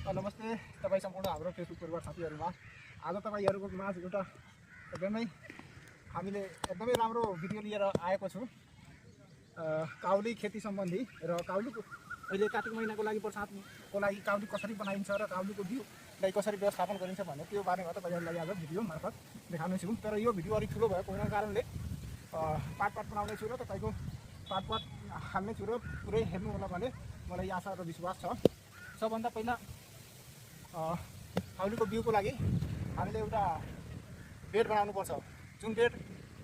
नमस्ते तपाईँ सम्पूर्ण हाम्रो फेसबुक परिवार साथीहरूमा आज तपाईँहरूको माझ एउटा एकदमै हामीले एकदमै राम्रो भिडियो लिएर आएको छु। काउली खेती सम्बन्धी र काउलीको अहिले कार्तिक महिनाको लागि बर्सातको लागि काउली कसरी बनाइन्छ र काउलीको बिउलाई कसरी व्यवस्थापन गरिन्छ भन्ने त्यो बारेमा तपाईँहरूलाई आज भिडियो मार्फत देखाउने छु। तर यो भिडियो अलिक ठुलो भएको हुनाको कारणले पार्ट बनाउने छु र तपाईँको पार्ट हाल्ने छु र पुरै हेर्नु होला भन्ने मलाई आशा र विश्वास छ। सबभन्दा पहिला काउलीको बिउको लागि हामीले एउटा बेड बनाउनुपर्छ। जुन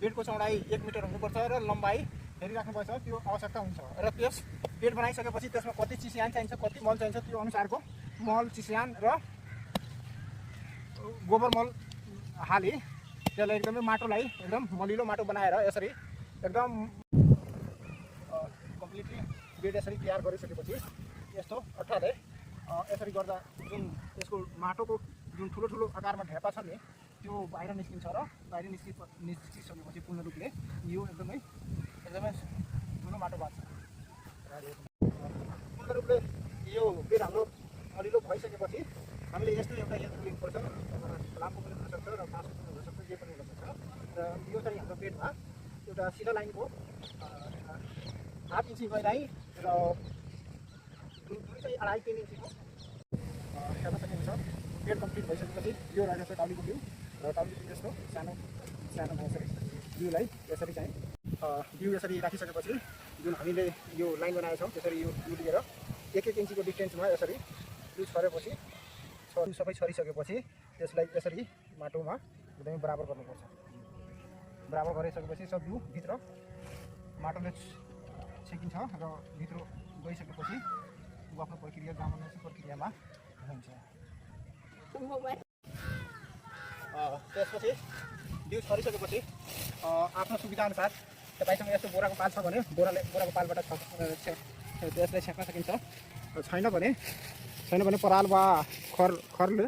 बेडको चौडाइ 1 मिटर हुनुपर्छ र लम्बाइ हेरिराख्नुपर्छ, त्यो आवश्यकता हुन्छ। र त्यस बेड बनाइसकेपछि त्यसमा कति चिस्यान चाहिन्छ, कति मल चाहिन्छ, त्यो अनुसारको मल, चिस्यान र गोबर मल हाली त्यसलाई एकदमै माटोलाई एकदम मलिलो माटो बनाएर यसरी एकदम कम्प्लिटली बेड यसरी तयार गरिसकेपछि यस्तो अर्थात् यसरी गर्दा जुन यसको माटोको जुन ठुलो आकारमा ढेपा छ नि त्यो बाहिर निस्किन्छ र बाहिर निस्किसकेपछि पूर्ण रूपले यो एकदमै ठुलो माटो बाँच्छ। पूर्ण रूपले यो बेड हाम्रो अलिलो भइसकेपछि हामीले यस्तो एउटा यन्त्र लिनुपर्छ। लामो पनि हुनसक्छ र बाँसो पनि हुनसक्छ, जे पनि हुनसक्छ। र यो चाहिँ हाम्रो बेडमा एउटा सिधा लाइनको 8 इन्ची गहिराइ र दुई चाहिँ 2.5-3 इन्चीको हेर्न सकिन्छ। बेड कम्प्लिट भइसकेपछि यो रहेको छ काउलीको बिउ र काउलीको बिउ जस्तो सानो यसरी बिउलाई यसरी चाहिँ बिउ यसरी राखिसकेपछि जुन हामीले यो लाइन बनाएका छौँ त्यसरी यो बिउ लिएर 1-1 इन्चीको डिस्टेन्समा यसरी बिउ छरेपछि सबै छरिसकेपछि त्यसलाई यसरी माटोमा एकदमै बराबर गर्नुपर्छ। बराबर गरिसकेपछि सब बिउ भित्र माटोले छेकिन्छ र भित्र गइसकेपछि आफ्नो प्रक्रिया जामनेसी प्रक्रियामा हुन्छ। त्यसपछि बिउ छरिसकेपछि आफ्नो सुविधाअनुसार तपाईँसँग यस्तो बोराको पाल छ भने बोराको पालबाट त्यसलाई छेक्न सकिन्छ। छैन भने पराल वा खरले